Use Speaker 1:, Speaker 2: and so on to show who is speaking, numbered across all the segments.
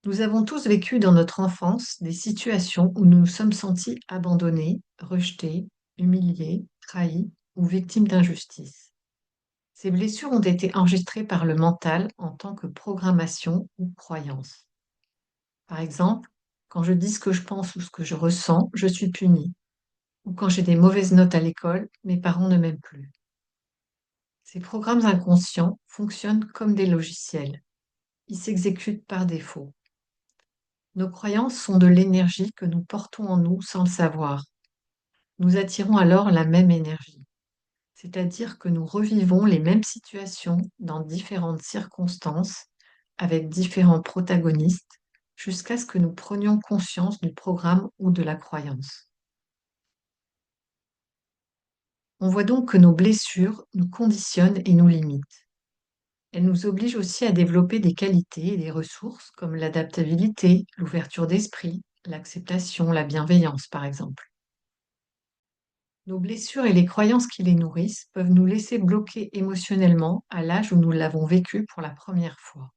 Speaker 1: Nous avons tous vécu dans notre enfance des situations où nous nous sommes sentis abandonnés, rejetés, humiliés, trahis ou victimes d'injustice. Ces blessures ont été enregistrées par le mental en tant que programmation ou croyance. Par exemple, quand je dis ce que je pense ou ce que je ressens, je suis puni. Ou quand j'ai des mauvaises notes à l'école, mes parents ne m'aiment plus. Ces programmes inconscients fonctionnent comme des logiciels. Ils s'exécutent par défaut. Nos croyances sont de l'énergie que nous portons en nous sans le savoir. Nous attirons alors la même énergie, c'est-à-dire que nous revivons les mêmes situations dans différentes circonstances, avec différents protagonistes, jusqu'à ce que nous prenions conscience du programme ou de la croyance. On voit donc que nos blessures nous conditionnent et nous limitent. Elles nous obligent aussi à développer des qualités et des ressources comme l'adaptabilité, l'ouverture d'esprit, l'acceptation, la bienveillance par exemple. Nos blessures et les croyances qui les nourrissent peuvent nous laisser bloquer émotionnellement à l'âge où nous l'avons vécu pour la première fois.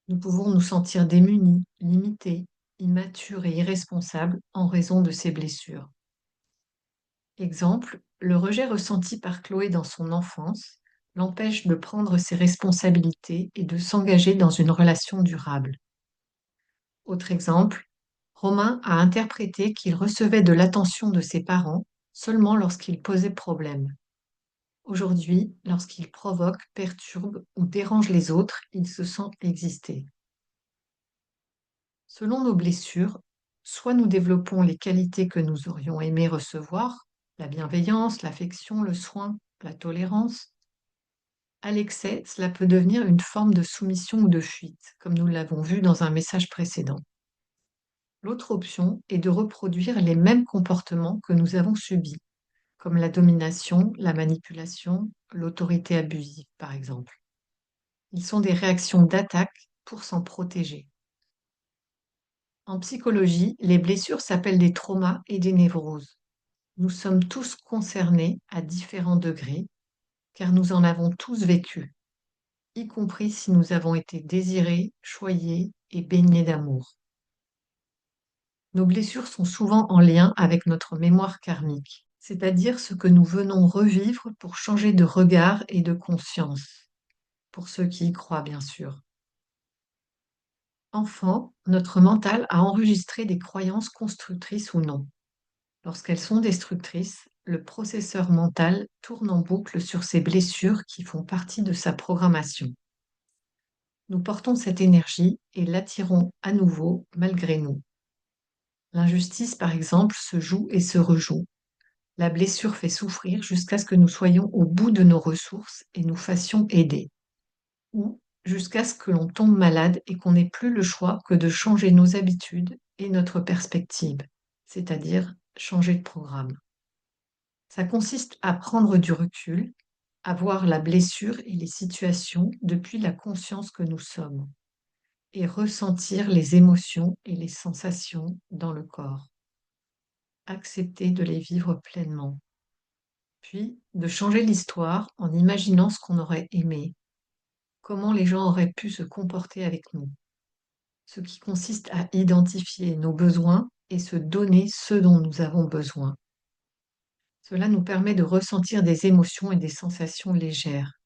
Speaker 1: Nous pouvons nous sentir démunis, limités, immatures et irresponsables en raison de ces blessures. Exemple, le rejet ressenti par Chloé dans son enfance l'empêche de prendre ses responsabilités et de s'engager dans une relation durable. Autre exemple, Romain a interprété qu'il recevait de l'attention de ses parents seulement lorsqu'il posait problème. Aujourd'hui, lorsqu'il provoque, perturbe ou dérange les autres, il se sent exister. Selon nos blessures, soit nous développons les qualités que nous aurions aimé recevoir, la bienveillance, l'affection, le soin, la tolérance. À l'excès, cela peut devenir une forme de soumission ou de fuite, comme nous l'avons vu dans un message précédent. L'autre option est de reproduire les mêmes comportements que nous avons subis, comme la domination, la manipulation, l'autorité abusive, par exemple. Ils sont des réactions d'attaque pour s'en protéger. En psychologie, les blessures s'appellent des traumas et des névroses. Nous sommes tous concernés à différents degrés, car nous en avons tous vécu, y compris si nous avons été désirés, choyés et baignés d'amour. Nos blessures sont souvent en lien avec notre mémoire karmique, c'est-à-dire ce que nous venons revivre pour changer de regard et de conscience, pour ceux qui y croient bien sûr. Enfant, notre mental a enregistré des croyances constructrices ou non. Lorsqu'elles sont destructrices, le processeur mental tourne en boucle sur ces blessures qui font partie de sa programmation. Nous portons cette énergie et l'attirons à nouveau malgré nous. L'injustice, par exemple, se joue et se rejoue. La blessure fait souffrir jusqu'à ce que nous soyons au bout de nos ressources et nous fassions aider. Ou jusqu'à ce que l'on tombe malade et qu'on n'ait plus le choix que de changer nos habitudes et notre perspective, c'est-à-dire changer de programme. Ça consiste à prendre du recul, à voir la blessure et les situations depuis la conscience que nous sommes, et ressentir les émotions et les sensations dans le corps. Accepter de les vivre pleinement. Puis de changer l'histoire en imaginant ce qu'on aurait aimé, comment les gens auraient pu se comporter avec nous, ce qui consiste à identifier nos besoins et se donner ce dont nous avons besoin. Cela nous permet de ressentir des émotions et des sensations légères.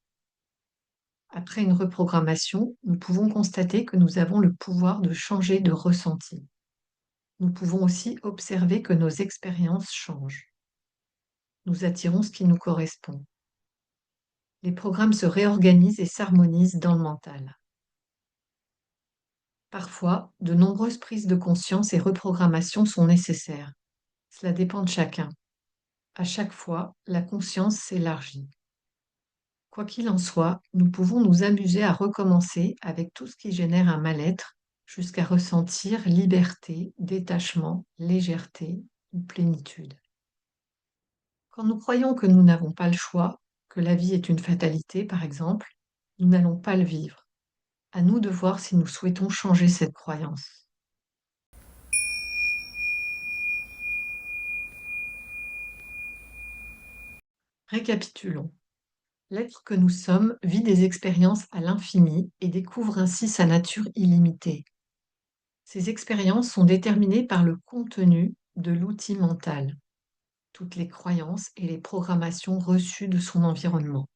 Speaker 1: Après une reprogrammation, nous pouvons constater que nous avons le pouvoir de changer de ressenti. Nous pouvons aussi observer que nos expériences changent. Nous attirons ce qui nous correspond. Les programmes se réorganisent et s'harmonisent dans le mental. Parfois, de nombreuses prises de conscience et reprogrammations sont nécessaires. Cela dépend de chacun. À chaque fois, la conscience s'élargit. Quoi qu'il en soit, nous pouvons nous amuser à recommencer avec tout ce qui génère un mal-être jusqu'à ressentir liberté, détachement, légèreté ou plénitude. Quand nous croyons que nous n'avons pas le choix, que la vie est une fatalité par exemple, nous n'allons pas le vivre. À nous de voir si nous souhaitons changer cette croyance. Récapitulons. L'être que nous sommes vit des expériences à l'infini et découvre ainsi sa nature illimitée. Ces expériences sont déterminées par le contenu de l'outil mental, toutes les croyances et les programmations reçues de son environnement.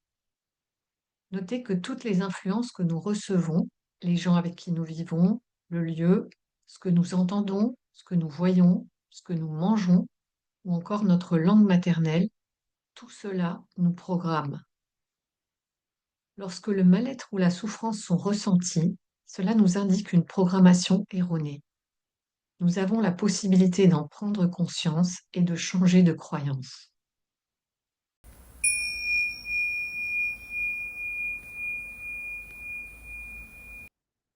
Speaker 1: Notez que toutes les influences que nous recevons, les gens avec qui nous vivons, le lieu, ce que nous entendons, ce que nous voyons, ce que nous mangeons, ou encore notre langue maternelle, tout cela nous programme. Lorsque le mal-être ou la souffrance sont ressentis, cela nous indique une programmation erronée. Nous avons la possibilité d'en prendre conscience et de changer de croyance.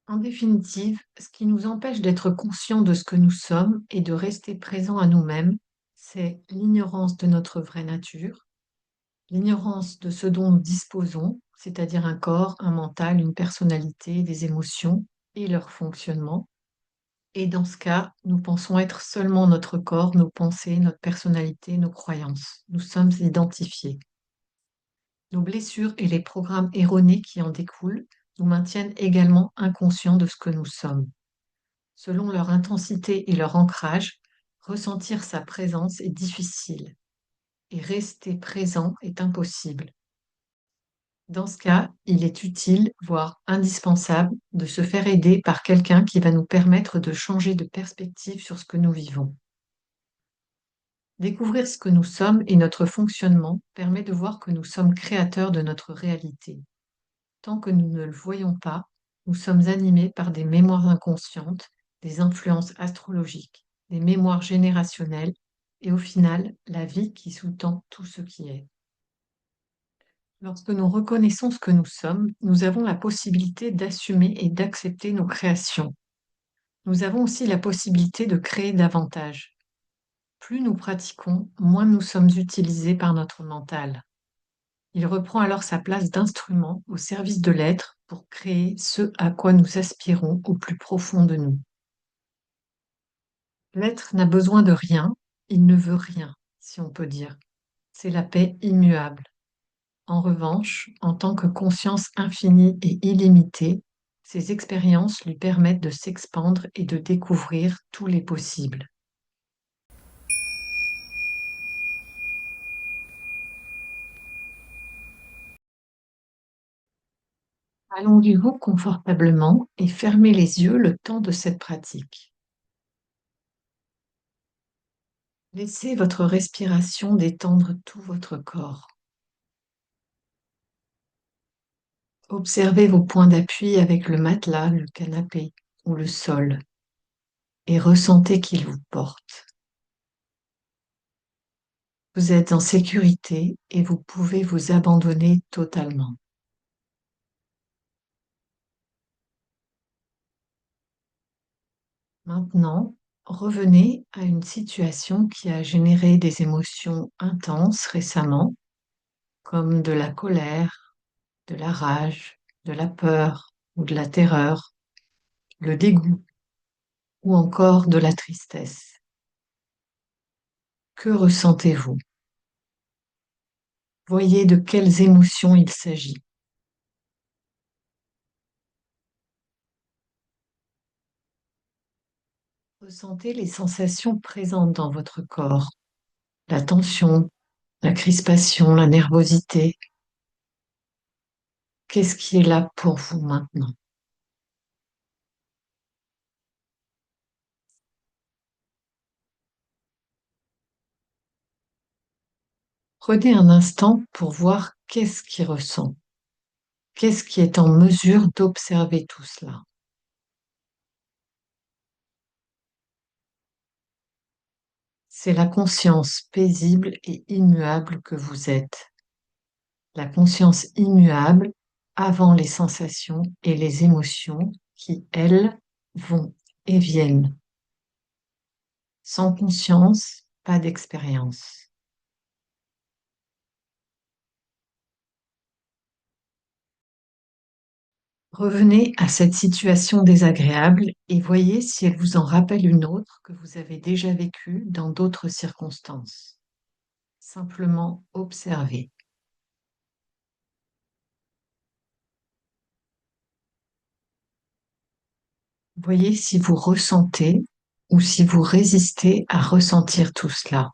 Speaker 1: En définitive, ce qui nous empêche d'être conscients de ce que nous sommes et de rester présents à nous-mêmes, c'est l'ignorance de notre vraie nature, l'ignorance de ce dont nous disposons, c'est-à-dire un corps, un mental, une personnalité, des émotions et leur fonctionnement. Et dans ce cas, nous pensons être seulement notre corps, nos pensées, notre personnalité, nos croyances. Nous sommes identifiés. Nos blessures et les programmes erronés qui en découlent nous maintiennent également inconscients de ce que nous sommes. Selon leur intensité et leur ancrage, ressentir sa présence est difficile et rester présent est impossible. Dans ce cas, il est utile, voire indispensable, de se faire aider par quelqu'un qui va nous permettre de changer de perspective sur ce que nous vivons. Découvrir ce que nous sommes et notre fonctionnement permet de voir que nous sommes créateurs de notre réalité. Tant que nous ne le voyons pas, nous sommes animés par des mémoires inconscientes, des influences astrologiques, des mémoires générationnelles et au final, la vie qui sous-tend tout ce qui est. Lorsque nous reconnaissons ce que nous sommes, nous avons la possibilité d'assumer et d'accepter nos créations. Nous avons aussi la possibilité de créer davantage. Plus nous pratiquons, moins nous sommes utilisés par notre mental. Il reprend alors sa place d'instrument au service de l'être pour créer ce à quoi nous aspirons au plus profond de nous. L'être n'a besoin de rien, il ne veut rien, si on peut dire. C'est la paix immuable. En revanche, en tant que conscience infinie et illimitée, ces expériences lui permettent de s'expandre et de découvrir tous les possibles. Allongez-vous confortablement et fermez les yeux le temps de cette pratique. Laissez votre respiration détendre tout votre corps. Observez vos points d'appui avec le matelas, le canapé ou le sol et ressentez qu'ils vous portent. Vous êtes en sécurité et vous pouvez vous abandonner totalement. Maintenant, revenez à une situation qui a généré des émotions intenses récemment, comme de la colère, de la rage, de la peur ou de la terreur, le dégoût ou encore de la tristesse. Que ressentez-vous? Voyez de quelles émotions il s'agit. Ressentez les sensations présentes dans votre corps, la tension, la crispation, la nervosité. Qu'est-ce qui est là pour vous maintenant? Prenez un instant pour voir qu'est-ce qui ressent, qu'est-ce qui est en mesure d'observer tout cela. C'est la conscience paisible et immuable que vous êtes. La conscience immuable avant les sensations et les émotions qui, elles, vont et viennent. Sans conscience, pas d'expérience. Revenez à cette situation désagréable et voyez si elle vous en rappelle une autre que vous avez déjà vécue dans d'autres circonstances. Simplement observez. Voyez si vous ressentez ou si vous résistez à ressentir tout cela.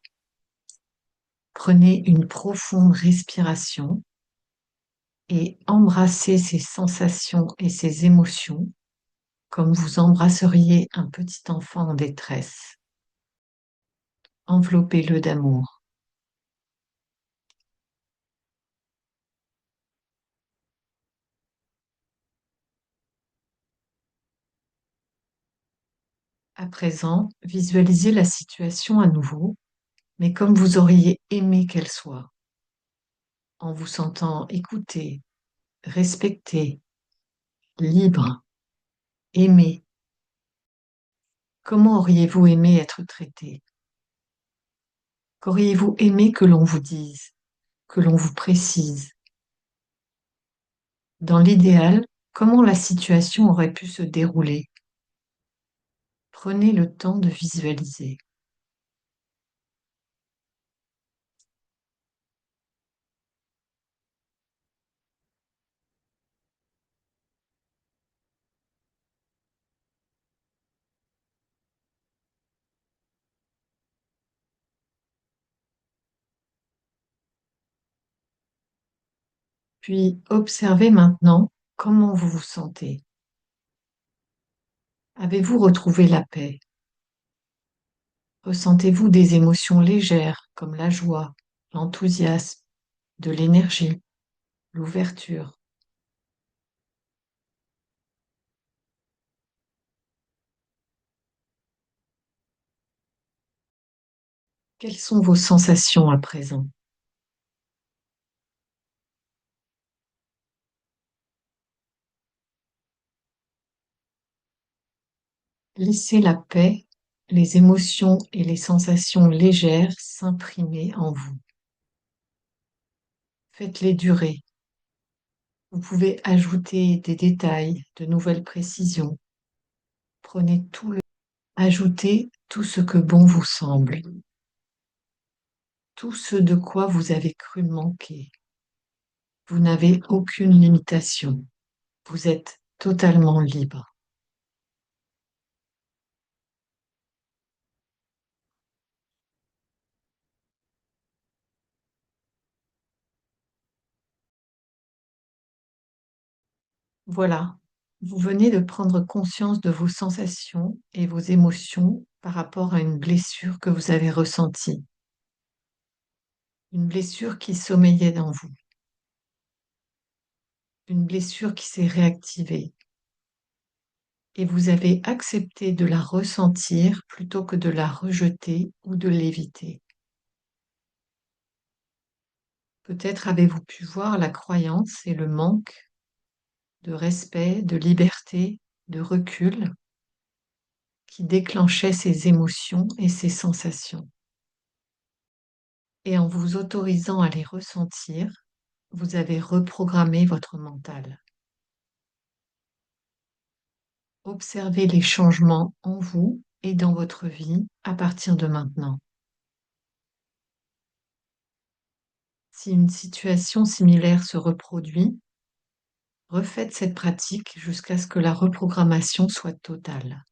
Speaker 1: Prenez une profonde respiration et embrassez ces sensations et ces émotions comme vous embrasseriez un petit enfant en détresse. Enveloppez-le d'amour. À présent, visualisez la situation à nouveau, mais comme vous auriez aimé qu'elle soit, en vous sentant écouté, respecté, libre, aimé. Comment auriez-vous aimé être traité? Qu'auriez-vous aimé que l'on vous dise, que l'on vous précise? Dans l'idéal, comment la situation aurait pu se dérouler? Prenez le temps de visualiser. Puis observez maintenant comment vous vous sentez. Avez-vous retrouvé la paix? Ressentez-vous des émotions légères comme la joie, l'enthousiasme, de l'énergie, l'ouverture? Quelles sont vos sensations à présent? Laissez la paix, les émotions et les sensations légères s'imprimer en vous. Faites-les durer. Vous pouvez ajouter des détails, de nouvelles précisions. Prenez tout le... Ajoutez tout ce que bon vous semble, tout ce de quoi vous avez cru manquer. Vous n'avez aucune limitation. Vous êtes totalement libre. Voilà, vous venez de prendre conscience de vos sensations et vos émotions par rapport à une blessure que vous avez ressentie, une blessure qui sommeillait en vous, une blessure qui s'est réactivée, et vous avez accepté de la ressentir plutôt que de la rejeter ou de l'éviter. Peut-être avez-vous pu voir la croyance et le manque de respect, de liberté, de recul qui déclenchaient ces émotions et ces sensations. Et en vous autorisant à les ressentir, vous avez reprogrammé votre mental. Observez les changements en vous et dans votre vie à partir de maintenant. Si une situation similaire se reproduit, refaites cette pratique jusqu'à ce que la reprogrammation soit totale.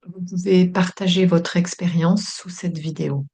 Speaker 1: Vous pouvez partager votre expérience sous cette vidéo.